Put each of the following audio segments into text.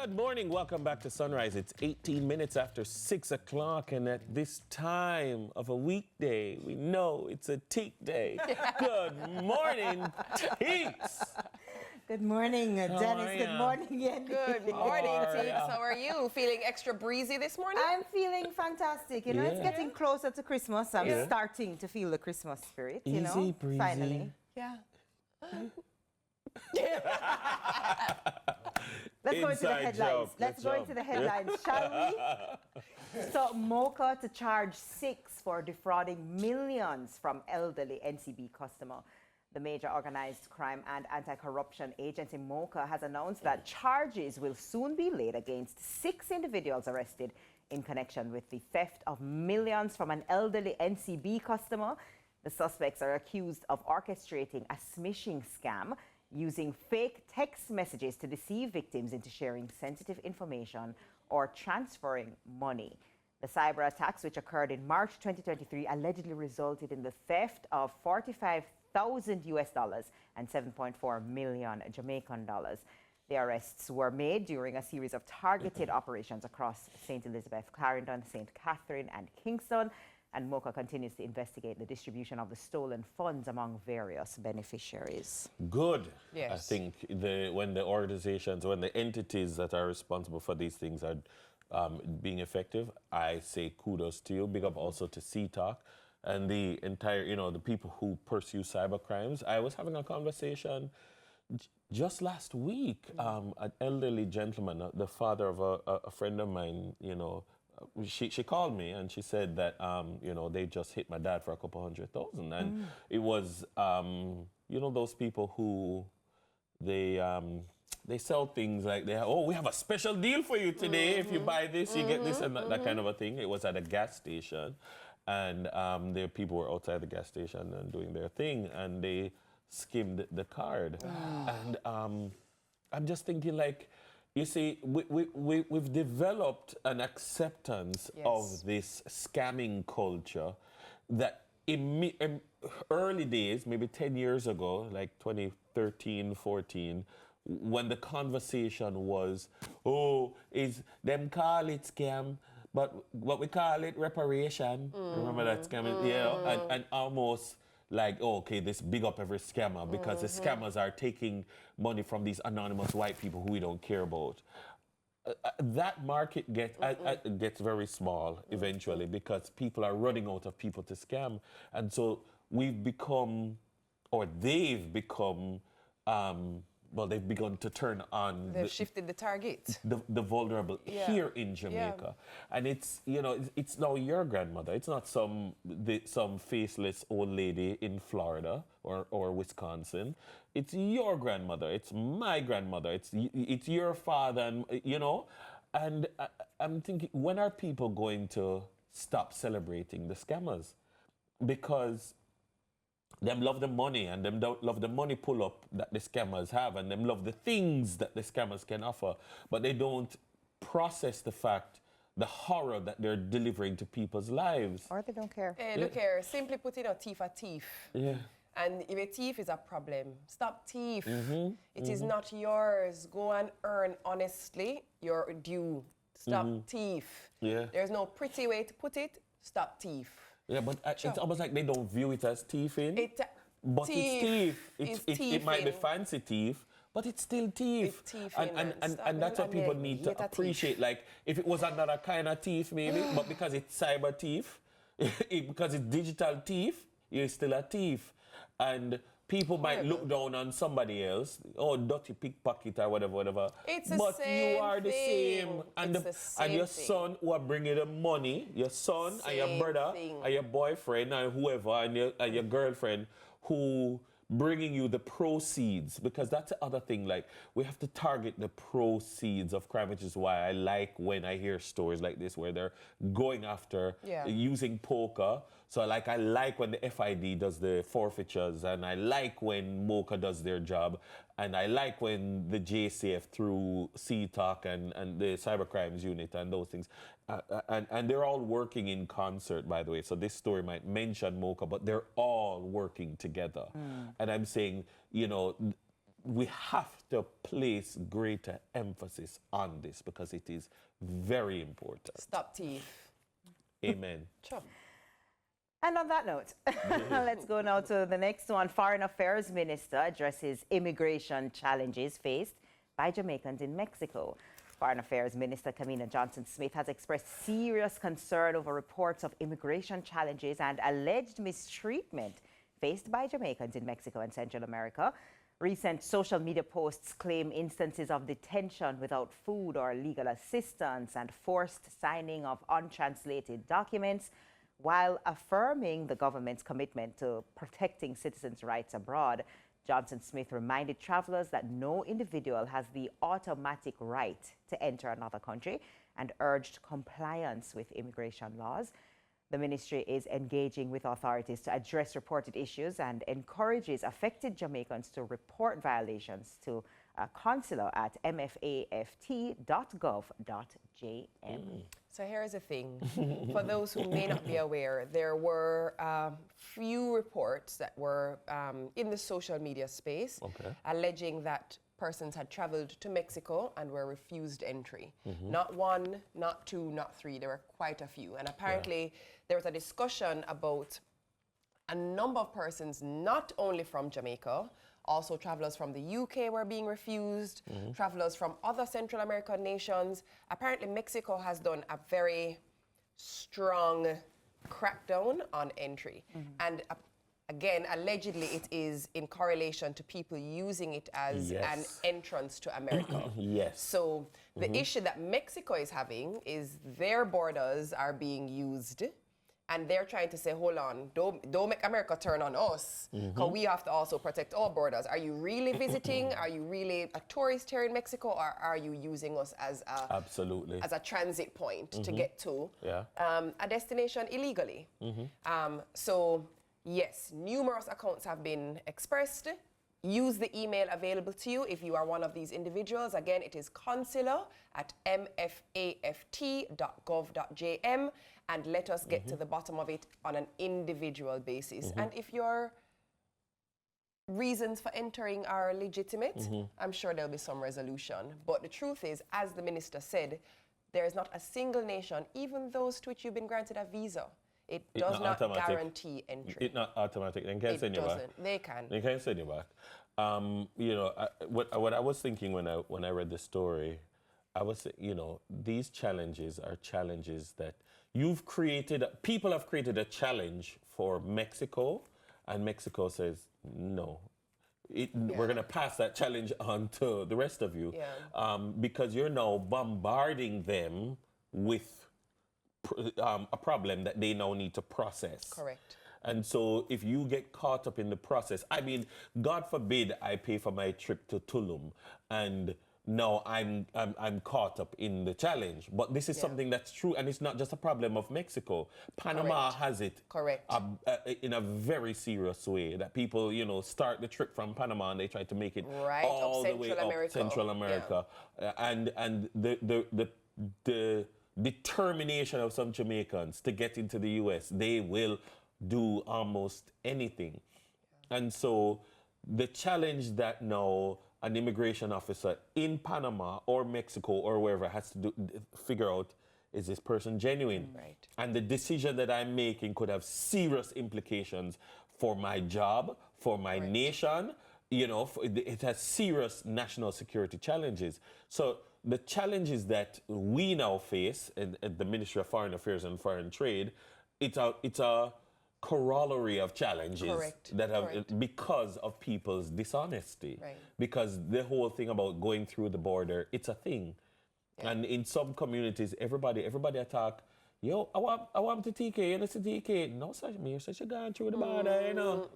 Good morning. Welcome back to Sunrise. It's 18 minutes after 6 o'clock, and at this time of a weekday, we know it's a teak day. Good morning, teaks. Good morning, Dennis. Good morning, Yendi. Good morning, Teeks. How are you? Feeling extra breezy this morning? I'm feeling fantastic. You know, it's getting closer to Christmas. I'm starting to feel the Christmas spirit, you know, Easy breezy. finally. Yeah. Let's go into the Inside headlines. joke. Let's go into the headlines, shall we? So, MOCA to charge 6 for defrauding millions from elderly NCB customer. The major organized crime and anti-corruption agency MOCA has announced that charges will soon be laid against 6 individuals arrested in connection with the theft of millions from an elderly NCB customer. The suspects are accused of orchestrating a smishing scam using fake text messages to deceive victims into sharing sensitive information or transferring money. The cyber attacks, which occurred in March 2023, allegedly resulted in the theft of $45,000 and 7.4 million Jamaican dollars. The arrests were made during a series of targeted operations across St. Elizabeth, Clarendon, St. Catherine, and Kingston. And MOCA continues to investigate the distribution of the stolen funds among various beneficiaries. Good. Yes. I think when the organizations, when the entities that are responsible for these things are being effective, I say kudos to you. Big up also to CTAC and the entire, you know, the people who pursue cyber crimes. I was having a conversation just last week. An elderly gentleman, the father of a friend of mine, you know, she called me and she said that you know, they just hit my dad for a couple $100,000, and it was you know, those people who they sell things like we have a special deal for you today. If you buy this, you get this, and that kind of a thing. It was at a gas station, and the people were outside the gas station and doing their thing, and they skimmed the card. And I'm just thinking, like, you see, we've developed an acceptance of this scamming culture that in early days, maybe 10 years ago, like 2013, 14, when the conversation was, is them call it scam, but what we call it reparation. Remember that scam? Yeah, and almost like, okay, this big up every scammer because the scammers are taking money from these anonymous white people who we don't care about. That market gets very small eventually because people are running out of people to scam. And so we've become, or they've become, well, they've begun to turn on. They've shifted the target. The vulnerable here in Jamaica. And it's, you know, it's now your grandmother. It's not some faceless old lady in Florida or Wisconsin. It's your grandmother. It's my grandmother. It's your father, and you know. And I'm thinking, when are people going to stop celebrating the scammers? Because them love the money, and them don't love the money pull up that the scammers have, and them love the things that the scammers can offer, but they don't process the fact, the horror that they're delivering to people's lives. Or they don't care. Hey, look here, simply put it, a thief a thief. Yeah. And if a thief is a problem, stop thief. It is not yours. Go and earn honestly your due. Stop thief. Yeah. There's no pretty way to put it. Stop thief. Yeah, but it's almost like they don't view it as thieving. But thief it's thief. It might be fancy thief, but it's still thief. It's thieving, and that's what people need to appreciate. Like, if it was another kind of thief, maybe, but because it's cyber thief, because it's digital thief, you're still a thief. And people might look down on somebody else, dirty pickpocket or whatever. It's the but same you are the thing. same. And your son who are bringing the money, your son and your brother and your boyfriend and whoever and your girlfriend who bringing you the proceeds, because that's the other thing. Like, we have to target the proceeds of crime, which is why I like when I hear stories like this where they're going after using poker. So like, I like when the FID does the forfeitures, and I like when MOCA does their job, and I like when the JCF through CTAC and the cybercrimes unit and those things, and they're all working in concert, by the way. So this story might mention MOCA, but they're all working together. And I'm saying, you know, we have to place greater emphasis on this because it is very important. Stop thief. Amen. Sure. And on that note, let's go now to the next one. Foreign Affairs Minister addresses immigration challenges faced by Jamaicans in Mexico. Foreign Affairs Minister Kamina Johnson-Smith has expressed serious concern over reports of immigration challenges and alleged mistreatment faced by Jamaicans in Mexico and Central America. Recent social media posts claim instances of detention without food or legal assistance and forced signing of untranslated documents. While affirming the government's commitment to protecting citizens' rights abroad, Johnson-Smith reminded travelers that no individual has the automatic right to enter another country and urged compliance with immigration laws. The ministry is engaging with authorities to address reported issues and encourages affected Jamaicans to report violations to a consular at mfaft.gov.jm. So here's the thing. For those who may not be aware, there were few reports that were in the social media space alleging that persons had traveled to Mexico and were refused entry. Not one, not two, not three. There were quite a few. And apparently there was a discussion about a number of persons, not only from Jamaica, also travelers from the UK were being refused, travelers from other Central American nations. Apparently Mexico has done a very strong crackdown on entry. And again, allegedly it is in correlation to people using it as an entrance to America. So the issue that Mexico is having is their borders are being used. And they're trying to say, hold on, don't make America turn on us, because we have to also protect our borders. Are you really visiting? Are you really a tourist here in Mexico? Or are you using us as a, as a transit point to get to a destination illegally? So, yes, numerous accounts have been expressed. Use the email available to you if you are one of these individuals. Again, it is consular@mfaft.gov.jm, and let us get to the bottom of it on an individual basis. And if your reasons for entering are legitimate, I'm sure there'll be some resolution. But the truth is, as the minister said, there is not a single nation, even those to which you've been granted a visa, it does not guarantee entry. It's not automatic. They can send you back. They can. They can send you back. You know, what I was thinking when I read the story, I was, you know, these challenges are challenges that you've created. People have created a challenge for Mexico, and Mexico says no. We're going to pass that challenge on to the rest of you, because you're now bombarding them with a problem that they now need to process. Correct. And so if you get caught up in the process, I mean, God forbid I pay for my trip to Tulum and now I'm caught up in the challenge. But this is something that's true, and it's not just a problem of Mexico. Panama has it in a very serious way, that people, you know, start the trip from Panama and they try to make it all the way up Central America. And the determination of some Jamaicans to get into the US, they will do almost anything. And so the challenge that now an immigration officer in Panama or Mexico or wherever has to figure out, is this person genuine? And the decision that I'm making could have serious implications for my job, for my nation. You know, it has serious national security challenges. So the challenges that we now face at the Ministry of Foreign Affairs and Foreign Trade, it's a corollary of challenges that have because of people's dishonesty. Because the whole thing about going through the border, it's a thing. And in some communities, everybody attack, yo, I want to TK, you know, TK. No, such me, such a going through the border, you know.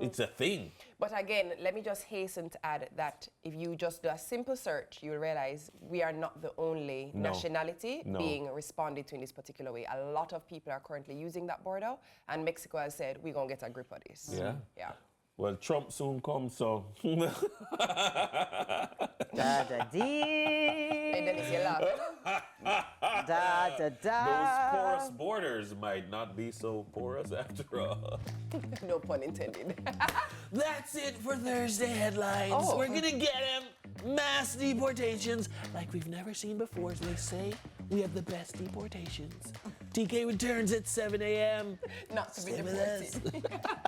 It's a thing. But again, let me just hasten to add that if you just do a simple search, you'll realize we are not the only nationality being responded to in this particular way. A lot of people are currently using that border, and Mexico has said, we're going to get a grip of this. Yeah. Well, Trump soon comes, so. Da-da-dee. And then it's your laugh. da, da, da. Those porous borders might not be so porous after all. No pun intended. That's it for Thursday headlines. Oh. We're gonna get him. Mass deportations like we've never seen before, as they say. We have the best deportations. TK returns at 7 a.m. Not to be Stay with deported. us.